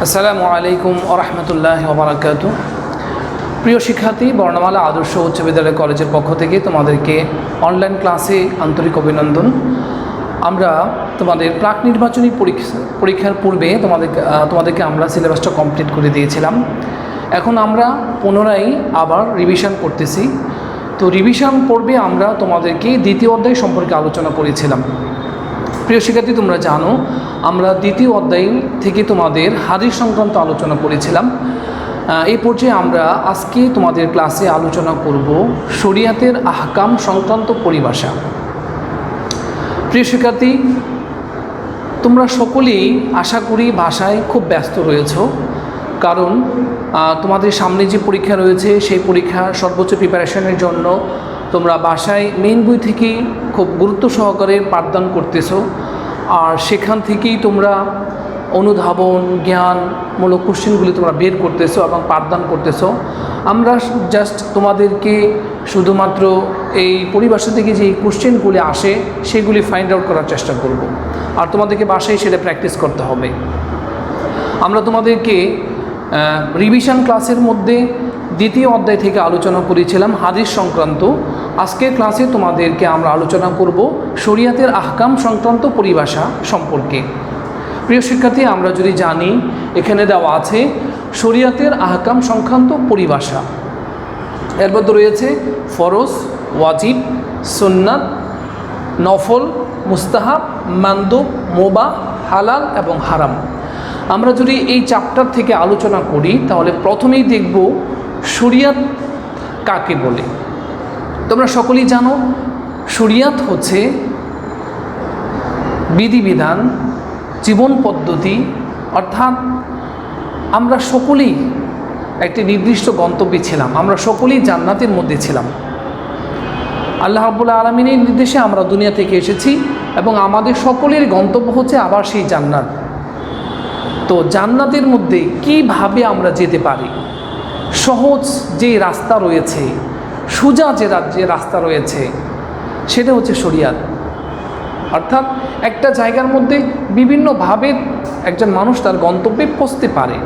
আসসালামু আলাইকুম ওয়া রাহমাতুল্লাহি ওয়া বারাকাতুহু। প্রিয় শিক্ষার্থী, বর্ণমালা আদর্শ উচ্চ বিদ্যালয় কলেজের পক্ষ থেকে তোমাদেরকে অনলাইন ক্লাসে আন্তরিক অভিনন্দন। আমরা তোমাদের প্রাক নির্বাচনী পরীক্ষার পূর্বে তোমাদেরকে আমরা সিলেবাসটা কমপ্লিট করে দিয়েছিলাম। এখন আমরা পুনরায় আবার রিভিশন করতেছি। তো রিভিশন পর্বে আমরা তোমাদেরকে দ্বিতীয় অধ্যায় সম্পর্কে আলোচনা করেছিলাম। প্রিয় শিক্ষার্থী, তোমরা জানো আমরা দ্বিতীয় অধ্যায় থেকে তোমাদের হাদিস সংক্রান্ত আলোচনা করেছিলাম। এই পর্যায়ে আমরা আজকে তোমাদের ক্লাসে আলোচনা করব শরিয়াতের আহকাম সংক্রান্ত পরিভাষা। প্রিয় শিক্ষার্থী, তোমরা সকলেই আশা করি ভাষায় খুব ব্যস্ত রয়েছ, কারণ তোমাদের সামনে যে পরীক্ষা রয়েছে সেই পরীক্ষার সর্বোচ্চ প্রিপারেশনের জন্য তোমরা বাসায় মেইন বই থেকেই খুব গুরুত্ব সহকারে পাঠদান করতেছো, আর সেখান থেকেই তোমরা অনুধাবন জ্ঞানমূলক কোশ্চেনগুলি তোমরা বের করতেছো এবং পাঠদান করতেছো। আমরা জাস্ট তোমাদেরকে শুধুমাত্র এই পরিভাষা থেকে যে কোশ্চেনগুলি আসে সেগুলি ফাইন্ড আউট করার চেষ্টা করব, আর তোমাদেরকে বাসায় সেটা প্র্যাকটিস করতে হবে। আমরা তোমাদেরকে রিভিশন ক্লাসের মধ্যে দ্বিতীয় অধ্যায় থেকে আলোচনা করেছিলাম হাদিস সংক্রান্ত। আজকের ক্লাসে তোমাদেরকে আমরা আলোচনা করব শরিয়াতের আহকাম সংক্রান্ত পরিভাষা সম্পর্কে। প্রিয় শিক্ষার্থী, আমরা যদি জানি এখানে দেওয়া আছে শরিয়াতের আহকাম সংক্রান্ত পরিভাষা। এর মধ্যে রয়েছে ফরজ, ওয়াজিব, সুন্নাত, নফল, মুস্তাহাব, মানদুব, মুবাহ, হালাল এবং হারাম। আমরা যদি এই চ্যাপ্টার থেকে আলোচনা করি তাহলে প্রথমেই দেখব শরিয়াত কাকে বলে। তোমরা সকলেই জানো শরিয়াত হচ্ছে বিধিবিধান, জীবন পদ্ধতি, অর্থাৎ আমরা সকলেই একটি নির্দিষ্ট গন্তব্যে ছিলাম, আমরা সকলেই জান্নাতের মধ্যে ছিলাম। আল্লাহ রাব্বুল আলামিনের নির্দেশে আমরা দুনিয়া থেকে এসেছি এবং আমাদের সকলের গন্তব্য হচ্ছে আবার সেই জান্নাত। তো জান্নাতের মধ্যে কিভাবে আমরা যেতে পারি, সহজ যে রাস্তা রয়েছে, সোজা যে রাস্তা রয়েছে সেটা হচ্ছে শরিয়াত। অর্থাৎ একটা জায়গার মধ্যে বিভিন্নভাবে একজন মানুষ তার গন্তব্যে পৌঁছতে পারে।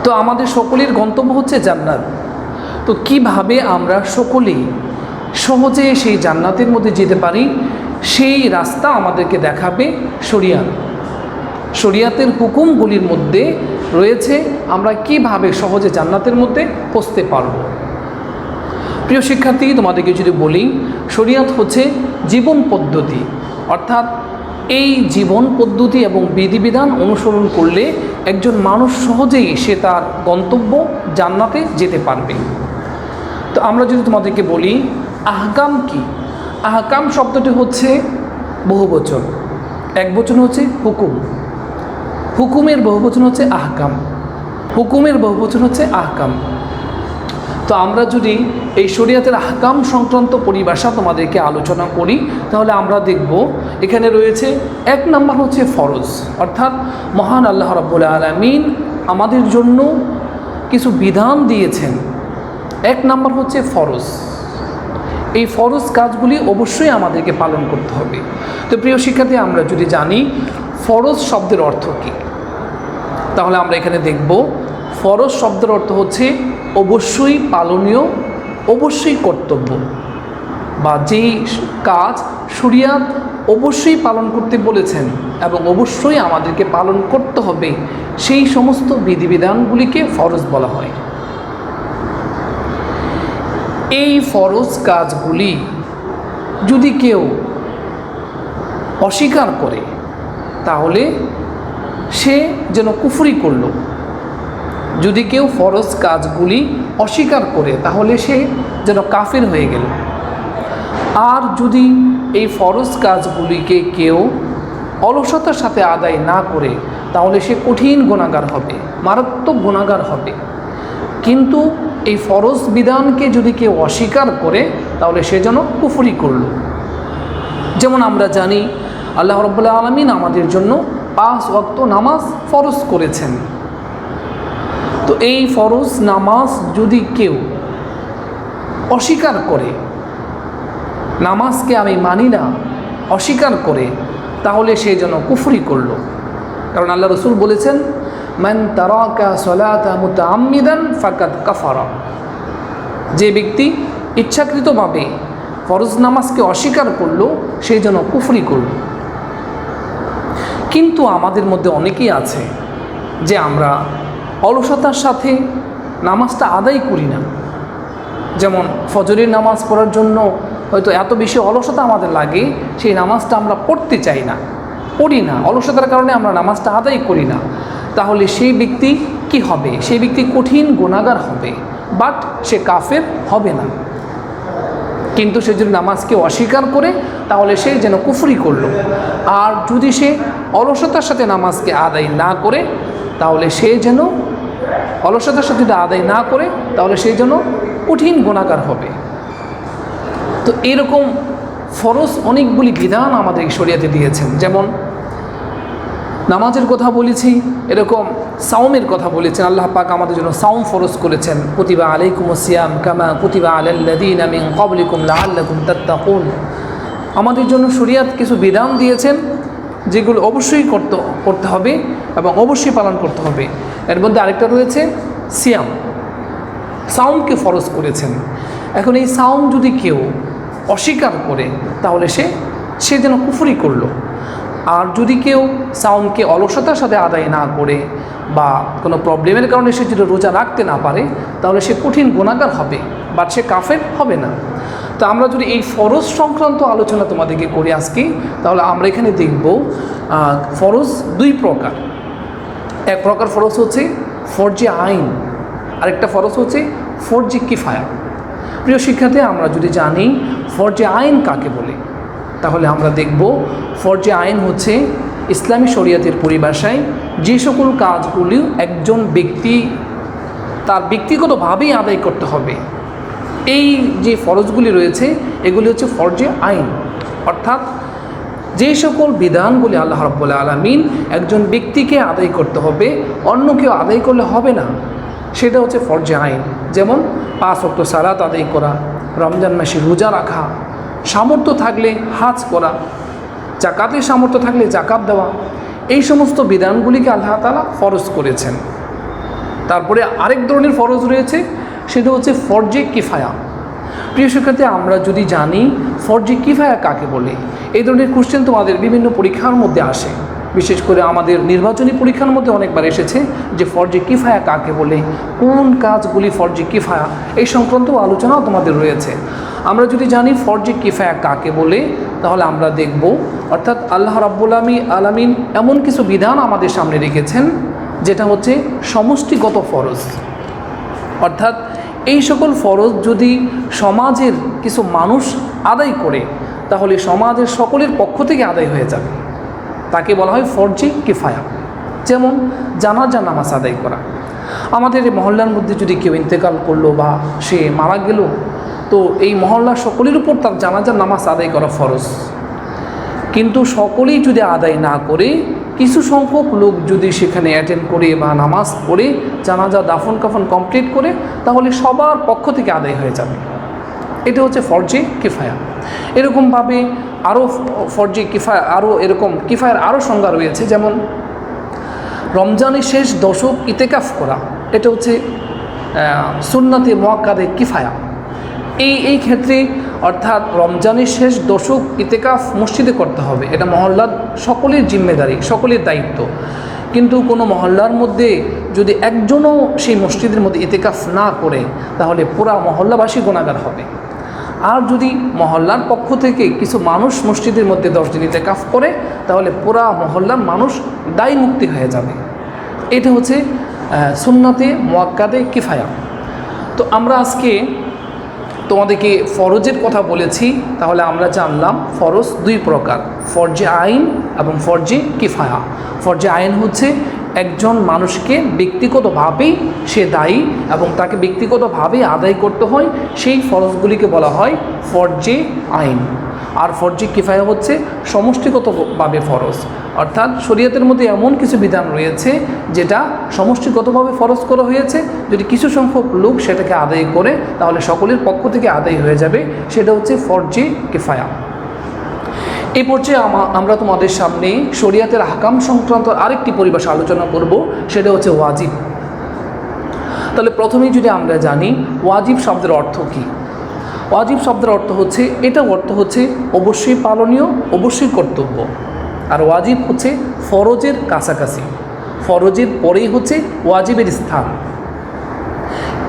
তো আমাদের সকলের গন্তব্য হচ্ছে জান্নাত। তো কিভাবে আমরা সকলেই সহজে সেই জান্নাতের মধ্যে যেতে পারি সেই রাস্তা আমাদেরকে দেখাবে শরিয়াত। শরিয়াতের হুকুমগুলির মধ্যে রয়েছে আমরা কিভাবে সহজে জান্নাতের মধ্যে পৌঁছতে পারব। প্রিয় শিক্ষার্থী, তোমাদেরকে যদি বলি শরিয়াত হচ্ছে জীবন পদ্ধতি, অর্থাৎ এই জীবন পদ্ধতি এবং বিধিবিধান অনুসরণ করলে একজন মানুষ সহজেই সে তার গন্তব্য জান্নাতে যেতে পারবে। তো আমরা যদি তোমাদেরকে বলি আহকাম কি, আহকাম শব্দটি হচ্ছে বহুবচন, একবচন হচ্ছে হুকুম, হুকুমের বহুবচন হচ্ছে আহকাম, হুকুমের বহুবচন হচ্ছে আহকাম। তো আমরা যদি এই শরিয়াতের আহকাম সংক্রান্ত পরিভাষা তোমাদেরকে আলোচনা করি তাহলে আমরা দেখব এখানে রয়েছে এক নাম্বার হচ্ছে ফরজ, অর্থাৎ মহান আল্লাহ রাব্বুল আলামিন আমাদের জন্য কিছু বিধান দিয়েছেন। এক নাম্বার হচ্ছে ফরজ। এই ফরজ কাজগুলি অবশ্যই আমাদেরকে পালন করতে হবে। তো প্রিয় শিক্ষার্থী, আমরা যদি জানি ফরজ শব্দের অর্থ কী তাহলে আমরা এখানে দেখব ফরজ শব্দের অর্থ হচ্ছে অবশ্যই পালনীয়, অবশ্যই কর্তব্য, বা যেই কাজ শরিয়াত অবশ্যই পালন করতে বলেছেন এবং অবশ্যই আমাদেরকে পালন করতে হবে সেই সমস্ত বিধিবিধানগুলিকে ফরজ বলা হয়। এই ফরজ কাজগুলি যদি কেউ অস্বীকার করে তাহলে সে যেন কুফরি করল। যদি কেউ ফরজ কাজগুলি অস্বীকার করে তাহলে সে যেন কাফির হয়ে গেল। আর যদি এই ফরজ কাজগুলিকে কেউ অলসতার সাথে আদায় না করে তাহলে সে কঠিন গুনাহগার হবে, মারাত্মক গুনাহগার হবে। কিন্তু এই ফরজ বিধানকে যদি কেউ অস্বীকার করে তাহলে সে যেন কুফরি করল। যেমন আমরা জানি আল্লাহ রাব্বুল আলামিন আমাদের জন্য 5 ওয়াক্ত নামাজ ফরজ করেছেন। তো এই ফরজ নামাজ যদি কেউ অস্বীকার করে, নামাজকে আমি মানি না অস্বীকার করে, তাহলে সে যেন কুফরি করল। কারণ আল্লাহ রসুল বলেছেন মান তারাকা সালাতা মুতাআম্মিদান ফাকাদ কাফারা, যে ব্যক্তি ইচ্ছাকৃতভাবে ফরজ নামাজকে অস্বীকার করলো সেই জন্য কুফরি করল। কিন্তু আমাদের মধ্যে অনেকেই আছে যে আমরা অলসতার সাথে নামাজটা আদায় করি না। যেমন ফজরের নামাজ পড়ার জন্য হয়তো এত বেশি অলসতা আমাদের লাগে, সেই নামাজটা আমরা পড়তে চাই না, পড়ি না, অলসতার কারণে আমরা নামাজটা আদায় করি না। তাহলে সেই ব্যক্তি কি হবে? সেই ব্যক্তি কঠিন গুনাহগার হবে, বাট সে কাফের হবে না। কিন্তু সে যদি নামাজকে অস্বীকার করে তাহলে সে যেন কুফরি করলো। আর যদি সে অলসতার সাথে নামাজকে আদায় না করে তাহলে সে যেন অলসতার সাথে যদি আদায় না করে তাহলে সে যেন কঠিন গুনাহগার হবে। তো এরকম ফরজ অনেকগুলি বিধান আমাদের শরীয়তে দিয়েছেন। যেমন নামাজের কথা বলেছি, এরকম সাওমের কথা বলেছেন। আল্লাহ পাক আমাদের জন্য সাওম ফরজ করেছেন, কুতিবা আলাইকুমুস সিয়াম কামা কুতিবা আলাল্লাযীনা মিন ক্বাবলিকুম লাআল্লাকুম তাত্তাকুন। আমাদের জন্য শরীয়ত কিছু বিধান দিয়েছেন যেগুলো অবশ্যই করতে হবে এবং অবশ্যই পালন করতে হবে। এর মধ্যে আরেকটা রয়েছে সিয়াম, সাওমকে ফরজ করেছেন। এখন এই সাওম যদি কেউ অস্বীকার করে তাহলে সে যেন কুফরি করলো। আর যদি কেউ সাওমকে অলসতার সাথে আদায় না করে বা কোনো প্রবলেমের কারণে সে যদি রোজা রাখতে না পারে তাহলে সে কঠিন গুনাহগার হবে, বাট সে কাফের হবে না। তো আমরা যদি এই ফরজ সংক্রান্ত আলোচনা তোমাদেরকে করি আজকে, তাহলে আমরা এখানে দেখব ফরজ দুই প্রকার। এক প্রকার ফরজ হচ্ছে ফরজে আইন, আরেকটা ফরজ হচ্ছে ফরজে কিফায়া। প্রিয় শিক্ষার্থী, আমরা যদি জানি ফরজে আইন কাকে বলে, তাহলে আমরা দেখব ফরজে আইন হচ্ছে ইসলামী শরীয়তের পরিভাষায় যে সকল কাজগুলি একজন ব্যক্তি তার ব্যক্তিগতভাবেই আদায় করতে হবে। এই যে ফরজগুলি রয়েছে এগুলি হচ্ছে ফরজে আইন, অর্থাৎ যে সকল বিধানগুলি আল্লাহ রাব্বুল আলামিন একজন ব্যক্তিকে আদায় করতে হবে, অন্য কেউ আদায় করলে হবে না, সেটা হচ্ছে ফরজে আইন। যেমন 5 ওয়াক্ত সালাত আদায় করা, রমজান মাসে রোজা রাখা, সামর্থ্য থাকলে হাজ করা, জাকাতের সামর্থ্য থাকলে জাকাত দেওয়া, এই সমস্ত বিধানগুলিকে আল্লাহ তাআলা ফরজ করেছেন। তারপরে আরেক ধরনের ফরজ রয়েছে, সেটা হচ্ছে ফরজে কিফায়া। প্রিয় শিক্ষার্থী, আমরা যদি জানি ফরজে কিফায়া কাকে বলে, এই ধরনের কোশ্চেন তোমাদের বিভিন্ন পরীক্ষার মধ্যে আসে, বিশেষ করে আমাদের নির্বাচনী পরীক্ষার মধ্যে অনেকবার এসেছে যে ফরজে কিফায়া কাকে বলে, কোন কাজগুলি ফরজে কিফায়া, এই সংক্রান্ত আলোচনাও তোমাদের রয়েছে। আমরা যদি জানি ফরজে কিফায়া কাকে বলে তাহলে আমরা দেখব, অর্থাৎ আল্লাহ রাব্বুল আলামিন এমন কিছু বিধান আমাদের সামনে রেখেছেন যেটা হচ্ছে সমষ্টিগত ফরজ। অর্থাৎ এই সকল ফরজ যদি সমাজের কিছু মানুষ আদায় করে তাহলে সমাজের সকলের পক্ষ থেকে আদায় হয়ে যাবে, তাকে বলা হয় ফরজে কিফায়া। যেমন জানাজা নামাজ আদায় করা, আমাদের এই মহল্লার মধ্যে যদি কেউ ইন্তেকাল করলো বা সে মারা গেল, তো এই মহল্লার সকলের উপর তার জানাজার নামাজ আদায় করা ফরজ। কিন্তু সকলেই যদি আদায় না করে কিছু সংখ্যক লোক যদি সেখানে অ্যাটেন্ড করে বা নামাজ পড়ে জানাজা দাফন কাফন কমপ্লিট করে তাহলে সবার পক্ষ থেকে আদায় হয়ে যাবে, এটা হচ্ছে ফরজে কিফায়া। এরকমভাবে আরও ফরজে কিফায়া, আরও এরকম কিফায়ার আরও সংজ্ঞা রয়েছে। যেমন রমজানের শেষ দশক ইতেকাফ করা, এটা হচ্ছে সুন্নাতে মুআক্কাদে কিফায়া। এই ক্ষেত্রে অর্থাৎ রমজানের শেষ দশক ইতেকাফ মসজিদে করতে হবে, এটা মহল্লার সকলের জিম্মেদারি, সকলের দায়িত্ব। কিন্তু কোনো মহল্লার মধ্যে যদি একজনও সেই মসজিদের মধ্যে ইতেকাফ না করে তাহলে পুরা মহল্লাবাসী গুনাহগার হবে। আর যদি মহল্লার পক্ষ থেকে কিছু মানুষ মসজিদের মধ্যে 10 দিন ইতেকাফ করে তাহলে পুরা মহল্লার মানুষ দায় মুক্তি হয়ে যাবে। এটা হচ্ছে সুন্নাতে মুআক্কাদে কিফায়া। তো আমরা আজকে তোমাদেরকে ফরজের কথা বলেছি, তাহলে আমরা জানলাম ফরজ দুই প্রকার, ফরজে আইন এবং ফরজে কিফায়া। ফরজে আইন হচ্ছে একজন মানুষকে ব্যক্তিগতভাবেই সে দায়ী এবং তাকে ব্যক্তিগতভাবেই আদায় করতে হয়, সেই ফরজগুলিকে বলা হয় ফরজে আইন। আর ফরজে কিফায়া হচ্ছে সমষ্টিগতভাবে ফরজ, অর্থাৎ শরীয়তের মধ্যে এমন কিছু বিধান রয়েছে যেটা সমষ্টিগতভাবে ফরজ করা হয়েছে, যদি কিছু সংখ্যক লোক সেটাকে আদায় করে তাহলে সকলের পক্ষ থেকে আদায় হয়ে যাবে, সেটা হচ্ছে ফরজে কিফায়া। এই পর্যায়ে আমরা তোমাদের সামনে শরিয়াতের আহকাম সংক্রান্ত আরেকটি পরিভাষা আলোচনা করব, সেটা হচ্ছে ওয়াজিব। তাহলে প্রথমেই যদি আমরা জানি ওয়াজিব শব্দের অর্থ কী। ওয়াজিব শব্দের অর্থ হচ্ছে, এটা অর্থ হচ্ছে অবশ্যই পালনীয়, অবশ্যই কর্তব্য। আর ওয়াজিব হচ্ছে ফরজের কাছাকাছি, ফরজের পরেই হচ্ছে ওয়াজিবের স্থান।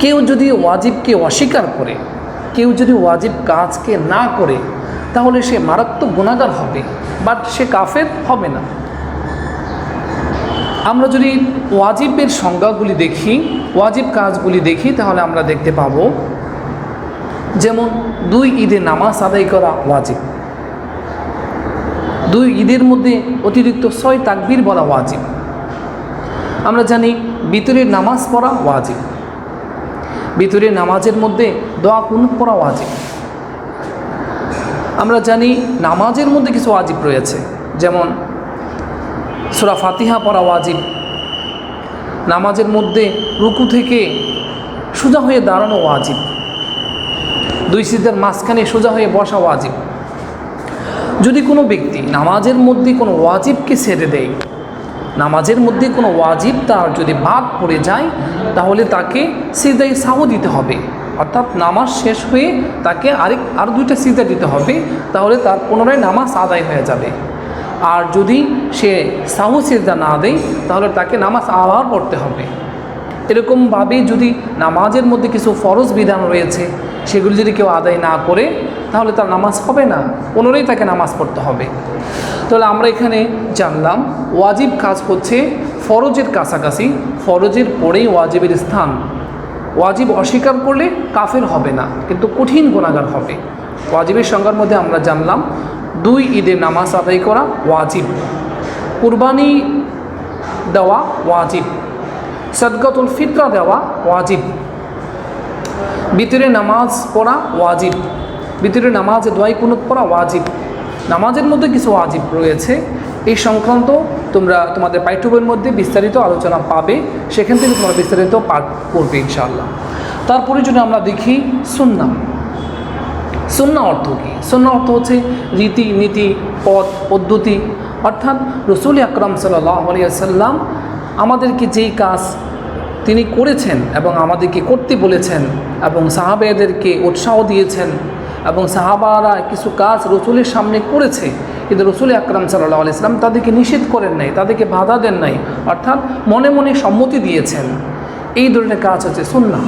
কেউ যদি ওয়াজিবকে অস্বীকার করে, কেউ যদি ওয়াজিব কাজকে না করে, তাহলে সে মারাত্মক গুনাহগার হবে, বাট সে কাফের হবে না। আমরা যদি ওয়াজিবের সংজ্ঞাগুলি দেখি, ওয়াজিব কাজগুলি দেখি, তাহলে আমরা দেখতে পাবো যেমন 2 ঈদে নামাজ আদায় করা ওয়াজিব, 2 ঈদের মধ্যে অতিরিক্ত 6 তাকবীর বলা ওয়াজিব। আমরা জানি ভিতরের নামাজ পড়া ওয়াজিব, ভিতরের নামাজের মধ্যে দোয়া কুনুত পড়া ওয়াজিব। আমরা জানি নামাজের মধ্যে কিছু ওয়াজিব রয়েছে, যেমন সূরা ফাতিহা পড়া ওয়াজিব, নামাজের মধ্যে রুকু থেকে সোজা হয়ে দাঁড়ানো ওয়াজিব, 2 সিজদার মাঝখানে সোজা হয়ে বসা ওয়াজিব। যদি কোনো ব্যক্তি নামাজের মধ্যে কোনো ওয়াজিবকে ছেড়ে দেয়, নামাজের মধ্যে কোনো ওয়াজিব তার যদি বাদ পড়ে যায়, তাহলে তাকে সিজদায়ে সাহু দিতে হবে, অর্থাৎ নামাজ শেষ হয়ে তাকে আর 2টা সিজদা দিতে হবে, তাহলে তার পুনরায় নামাজ আদায় হয়ে যাবে। আর যদি সে সাহু সিজদা না দেয়, তাহলে তাকে নামাজ আবার পড়তে হবে। এরকমভাবে যদি নামাজের মধ্যে কিছু ফরজ বিধান রয়েছে, সেগুলি যদি কেউ আদায় না করে, তাহলে তার নামাজ হবে না, পুনরায় তাকে নামাজ পড়তে হবে। তাহলে আমরা এখানে জানলাম ওয়াজিব কাজ হচ্ছে ফরজের কাছাকাছি, ফরজের পরেই ওয়াজিবের স্থান। ওয়াজিব অস্বীকার করলে কাফের হবে না, কিন্তু কঠিন গুনাহগার হবে। ওয়াজিবের সংজ্ঞার মধ্যে আমরা জানলাম 2 ঈদের নামাজ আদায় করা ওয়াজিব, কুরবানি দেওয়া ওয়াজিব, সাদকাতুল ফিতরা দেওয়া ওয়াজিব, ভিতরে নামাজ পড়া ওয়াজিব, ভিতরে নামাজে দোয়া কুনুত পড়া ওয়াজিব। নামাজের মধ্যে কিছু ওয়াজিব রয়েছে, এই সংক্রান্ত তোমরা তোমাদের পাঠ্যবইয়ের মধ্যে বিস্তারিত আলোচনা পাবে, সেখান থেকে তোমরা বিস্তারিত পাঠ করবে ইনশাআল্লাহ। তারপরে যদি আমরা দেখি সুন্নাহ, সুন্নাহ অর্থ কী? সুন্নাহ অর্থ হচ্ছে রীতি নীতি, পথ পদ্ধতি, অর্থাৎ রাসূল আকরাম সাল্লাল্লাহু আলাইহি ওয়াসাল্লাম আমাদেরকে যেই কাজ তিনি করেছেন এবং আমাদেরকে করতে বলেছেন, এবং সাহাবাদেরকে উৎসাহ দিয়েছেন, এবং সাহাবারা কিছু কাজ রসুলের সামনে করেছে, কিন্তু রাসূল আকরাম সাল্লাল্লাহু আলাইহি ওয়াসাল্লাম তাদেরকে নিষেধ করেন নাই, তাদেরকে বাধা দেন নাই, অর্থাৎ মনে মনে সম্মতি দিয়েছেন। এই ধরনের কাজ হচ্ছে সুন্নাহ।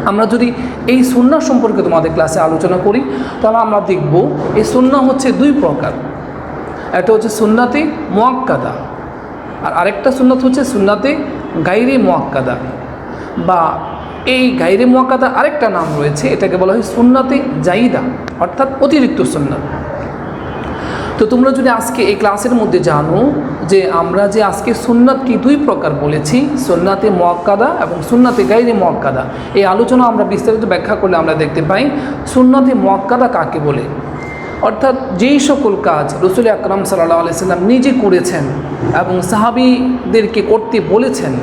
আমরা যদি এই সুন্নাহ সম্পর্কে তোমাদের ক্লাসে আলোচনা করি, তাহলে আমরা দেখব এই সুন্নাহ হচ্ছে 2 প্রকার। একটা হচ্ছে সুন্নাতে মুআক্কাদা, আর আরেকটা সুন্নাত হচ্ছে সুন্নাতে গায়রে মুআক্কাদা, বা এই গায়রে মুআক্কাদা আরেকটা নাম রয়েছে, এটাকে বলা হয় সুন্নাতে জাইদা, অর্থাৎ অতিরিক্ত সুন্নাত। তো তোমরা যদি আজকে এই ক্লাসের মধ্যে জানো যে আমরা যে আজকে সুন্নাত কি 2 প্রকার বলেছি, সুন্নাতে মুআক্কাদা এবং সুন্নাতে গায়রে মুআক্কাদা, এই আলোচনা আমরা বিস্তারিত ব্যাখ্যা করলে আমরা দেখতে পাই সুন্নাতে মুআক্কাদা কাকে বলে। অর্থাৎ যেই সকল কাজ রাসূল আকরাম সাল্লাল্লাহু আলাইহি ওয়াসাল্লাম নিজে করেছেন এবং সাহাবীদেরকে করতে বলেছেন,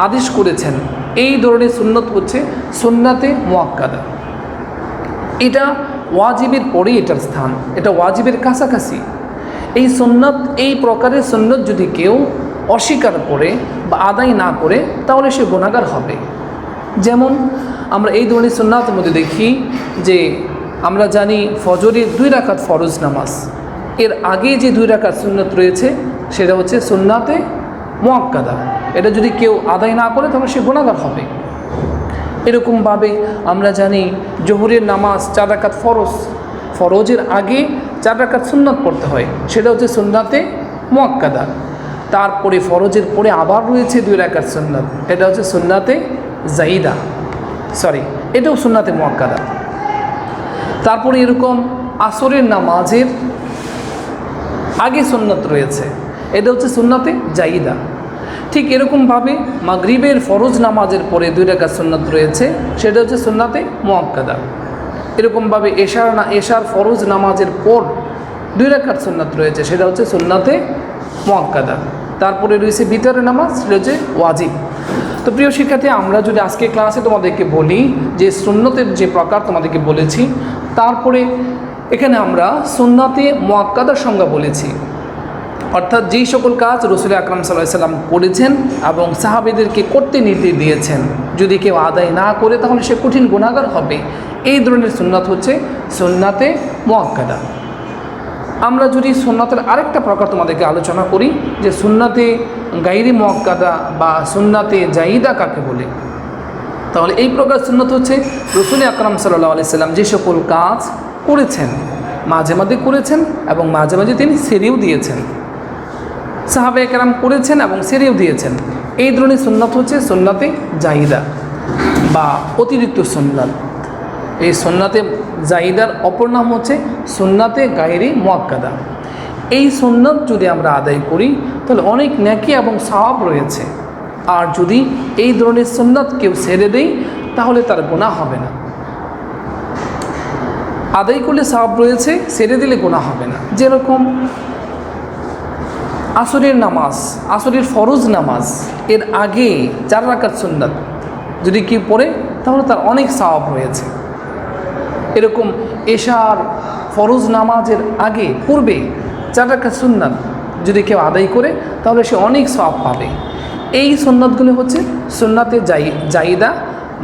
আদেশ করেছেন, এই ধরনের সুন্নত হচ্ছে সুন্নাতে মুআক্কাদা। এটা ওয়াজিবের পরেই এটার স্থান, এটা ওয়াজিবের কাছাকাছি। এই সুন্নত, এই প্রকারের সুন্নত যদি কেউ অস্বীকার করে বা আদায় না করে, তাহলে সে গুনাহগার হবে। যেমন আমরা এই ধরনের সুন্নাতের মধ্যে দেখি যে আমরা জানি ফজরের 2 রাকাত ফরজ নামাজ, এর আগে যে 2 রাকাত সুন্নত রয়েছে সেটা হচ্ছে সুন্নাতে মুআক্কাদা। এটা যদি কেউ আদায় না করে, তাহলে সে গুনাহগার হবে। এরকমভাবে আমরা জানি জোহরের নামাজ 4 রাকাত ফরজ, ফরজের আগে 4 রাকাত সুন্নাত পড়তে হয়, সেটা হচ্ছে সুন্নাতে মুআক্কাদা। তারপরে ফরজের পরে আবার রয়েছে 2 রাকাত সুন্নাত, এটা হচ্ছে সুন্নাতে জাইদা, এটাও সুন্নাতে মুআক্কাদা। তারপরে এরকম আসরের নামাজের আগে সুন্নাত রয়েছে, এটা হচ্ছে সুন্নাতে জাইদা। ঠিক এরকমভাবে মাগরিবের ফরজ নামাজের পরে 2 রাকাত সুন্নাত রয়েছে, সেটা হচ্ছে সুন্নাতে মুআক্কাদা। এরকমভাবে এশার ফরজ নামাজের পর 2 রাকাত সুন্নাত রয়েছে, সেটা হচ্ছে সুন্নাতে মুআক্কাদা। তারপরে রয়েছে ভিতরের নামাজ, সেটা হচ্ছে ওয়াজিব। তো প্রিয় শিক্ষার্থী, আমরা যদি আজকে ক্লাসে তোমাদেরকে বলি যে সুন্নতের যে প্রকার তোমাদেরকে বলেছি, তারপরে এখানে আমরা সুন্নাতে মুআক্কাদার সংজ্ঞা বলেছি, অর্থাৎ যেই সকল কাজ রসুল আকরাম সাল্লাল্লাহু আলাইহি সাল্লাম করেছেন এবং সাহাবীদেরকে করতে নির্দেশ দিয়েছেন, যদি কেউ আদায় না করে তাহলে সে কঠিন গুনাহগার হবে। এই ধরনের সুন্নাত হচ্ছে সুন্নাতে মুআক্কাদা। আমরা যদি সুন্নাতের আরেকটা প্রকার তোমাদেরকে আলোচনা করি, যে সুন্নাতে গায়রি মুআক্কাদা বা সুন্নাতে জাইদা কাকে বলে, তাহলে এই প্রকার সুন্নাত হচ্ছে রসুল আকরাম সাল্লাল্লাহু আলাইহি সাল্লাম যে সকল কাজ করেছেন, মাঝে মাঝে করেছেন এবং মাঝে মাঝে তিনি ছেড়েও দিয়েছেন, সাহাবায়ে কেরাম করেছেন এবং ছেড়েও দিয়েছেন। এই ধরনের সুন্নাত হচ্ছে সুন্নাতে জাইদা বা অতিরিক্ত সুন্নাত। এই সুন্নাতে জাইদার অপর নাম হচ্ছে সুন্নাতে গায়রি মুআক্কাদা। এই সুন্নাত যদি আমরা আদায় করি তাহলে অনেক নেকি এবং সওয়াব রয়েছে। আর যদি এই ধরনের সুন্নাত কেউ ছেড়ে দেয় তাহলে তার গুনাহ হবে না। আদায় করলে সওয়াব রয়েছে, ছেড়ে দিলে গুনাহ হবে না। যেরকম আসরের নামাজ, আসরের ফরজ নামাজ এর আগে 4 রাকাত সুন্নাত যদি কেউ পড়ে তাহলে তার অনেক সওয়াব রয়েছে। এরকম এশার ফরজ নামাজের আগে পূর্বে 4 রাকাত সুন্নাত যদি কেউ আদায় করে তাহলে সে অনেক সওয়াব পাবে। এই সুন্নাতগুলি হচ্ছে সুন্নাতে জাইদা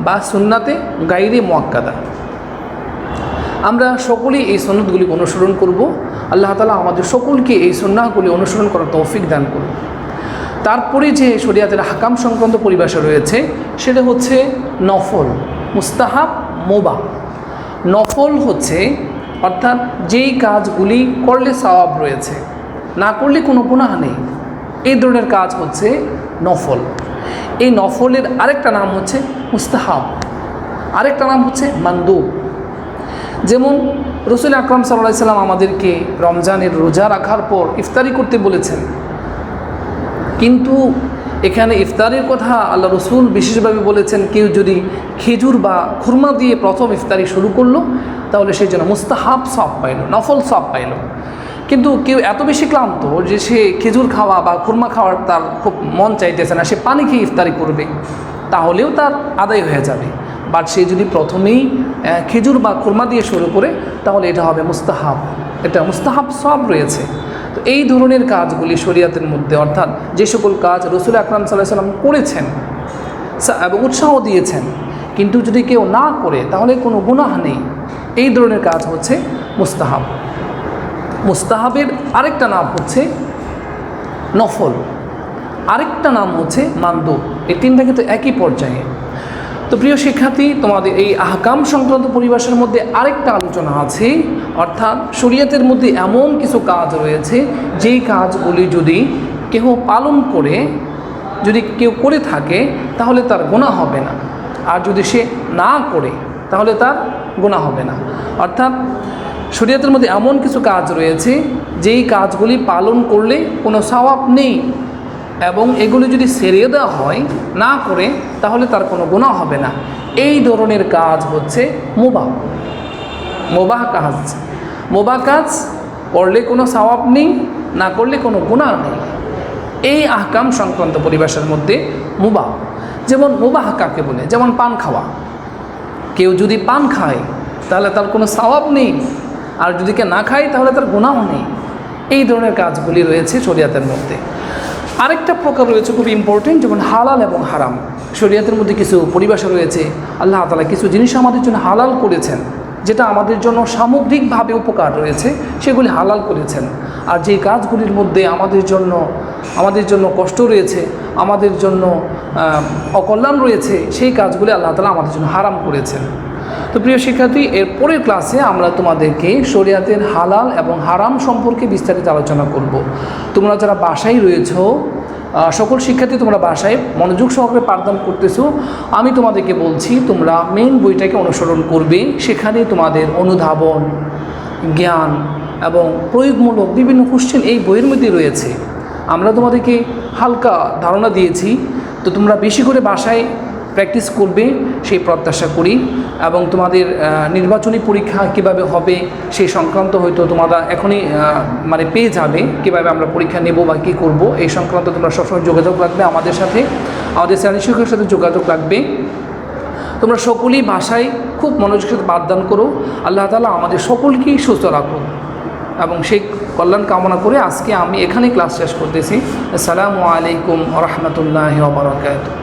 বা সুন্নাতে গায়রি মুআক্কাদা। আমরা সকলেই এই সুন্নাতগুলি অনুসরণ করব। আল্লাহ তাআলা আমাদের সকলকে এই সুন্নাহগুলি অনুসরণ করার তৌফিক দান করুন। তারপরে যে শরীয়তের হাকাম সংক্রান্ত পরিভাষা রয়েছে সেটা হচ্ছে নফল, মুস্তাহাব, মুবাহ। নফল হচ্ছে অর্থাৎ যেই কাজগুলি করলে সওয়াব রয়েছে, না করলে কোনো গুনাহ নেই, এই ধরনের কাজ হচ্ছে নফল। এই নফলের আরেকটা নাম হচ্ছে মুস্তাহাব, আরেকটা নাম হচ্ছে মানদুব। যেমন রসুল আকরাম সাল্লাল্লাহু আলাইহি সাল্লাম আমাদেরকে রমজানের রোজা রাখার পর ইফতারি করতে বলেছেন, কিন্তু এখানে ইফতারের কথা আল্লাহ রসুল বিশেষভাবে বলেছেন কেউ যদি খেজুর বা খুরমা দিয়ে প্রথম ইফতারি শুরু করলো তাহলে সেই জন্য মুস্তাহাব সওয়াব পাইল, নফল সওয়াব পাইল। কিন্তু কেউ এত বেশি ক্লান্ত যে সে খেজুর খাওয়া বা খুরমা খাওয়ার তার খুব মন চাইতেছে না, সে পানি খেয়ে ইফতারি করবে, তাহলেও তার আদায় হয়ে যাবে। বাট সে যদি প্রথমেই খেজুর বা খুরমা দিয়ে শুরু করে তাহলে এটা হবে মুস্তাহাব, এটা মুস্তাহাব সওয়াব রয়েছে। তো এই ধরনের কাজগুলি শরীয়তের মধ্যে, অর্থাৎ যে সকল কাজ রসুল আকরাম সাল্লাল্লাহু আলাইহি সাল্লাম করেছেন এবং উৎসাহ দিয়েছেন, কিন্তু যদি কেউ না করে তাহলে কোনো গুনাহ নেই, এই ধরনের কাজ হচ্ছে মুস্তাহাব। মুস্তাহাবের আরেকটা নাম হচ্ছে নফল, আরেকটা নাম হচ্ছে মানদুব। এই তিনটা কিন্তু একই পর্যায়ে। তো প্রিয় শিক্ষার্থী, তোমাদের এই আহকাম সংক্রান্ত পরিভাষার মধ্যে আরেকটা আলোচনা আছে, অর্থাৎ শরীয়তের মধ্যে এমন কিছু কাজ রয়েছে যেই কাজগুলি যদি কেউ পালন করে, যদি কেউ করে থাকে তাহলে তার গুনাহ হবে না, আর যদি সে না করে তাহলে তার গুনাহ হবে না। অর্থাৎ শরীয়তের মধ্যে এমন কিছু কাজ রয়েছে যেই কাজগুলি পালন করলে কোনো সওয়াব নেই, এবং এগুলি যদি ছেড়ে দেওয়া হয় না করে তাহলে তার কোনো গুনাহ হবে না। এই ধরনের কাজ হচ্ছে মুবাহ, মুবাহ কাজ। মুবাহ কাজ করলে কোনো সওয়াব নেই, না করলে কোনো গুনাহ নেই। এই আহকাম সংক্রান্ত পরিভাষার মধ্যে মুবাহ। যেমন মুবাহ কাকে বলে, যেমন পান খাওয়া। কেউ যদি পান খায় তাহলে তার কোনো সওয়াব নেই, আর যদি কেউ না খায় তাহলে তার গুনাহ নেই। এই ধরনের কাজগুলি রয়েছে শরীয়তের মধ্যে। আরেকটা প্রকার রয়েছে খুব ইম্পর্টেন্ট, যেমন হালাল এবং হারাম। শরীয়তের মধ্যে কিছু পরিভাষা রয়েছে। আল্লাহ তাআলা কিছু জিনিস আমাদের জন্য হালাল করেছেন, যেটা আমাদের জন্য সামগ্রিকভাবে উপকার রয়েছে, সেগুলি হালাল করেছেন। আর যে কাজগুলির মধ্যে আমাদের জন্য কষ্ট রয়েছে, আমাদের জন্য অকল্যাণ রয়েছে, সেই কাজগুলি আল্লাহ তাআলা আমাদের জন্য হারাম করেছেন। তো প্রিয় শিক্ষার্থী, এর পরের ক্লাসে আমরা তোমাদেরকে শরীয়তের হালাল এবং হারাম সম্পর্কে বিস্তারিত আলোচনা করব। তোমরা যারা বাসায় রয়েছ, সকল শিক্ষার্থী তোমরা বাসায় মনোযোগ সহকারে পাঠদান করতেছো, আমি তোমাদেরকে বলছি তোমরা মেইন বইটাকে অনুসরণ করবে। সেখানে তোমাদের অনুধাবন, জ্ঞান এবং প্রয়োগমূলক বিভিন্ন কোশ্চেন এই বইয়ের মধ্যে রয়েছে। আমরা তোমাদেরকে হালকা ধারণা দিয়েছি, তো তোমরা বেশি করে বাসায় প্র্যাকটিস করবে সেই প্রত্যাশা করি। এবং তোমাদের নির্বাচনী পরীক্ষা কিভাবে হবে সেই সংক্রান্ত হয়তো তোমরা এখনই পেয়ে যাবে, কিভাবে আমরা পরীক্ষা নেব বা কী করব, এই সংক্রান্ত তোমরা সবসময় যোগাযোগ রাখবে আমাদের সাথে, আমাদের শ্রেণী শিক্ষকের সাথে যোগাযোগ রাখবে। তোমরা সকলেই বাসায় খুব মনোযোগের সাথে পাঠদান করো। আল্লাহ তাআলা আমাদের সকলকেই সুস্থ রাখুন এবং সেই কল্যাণ কামনা করে আজকে আমি এখানে ক্লাস শেষ করতেছি। আসসালামু আলাইকুম ওয়া রাহমাতুল্লাহি ওয়া বারাকাতুহু।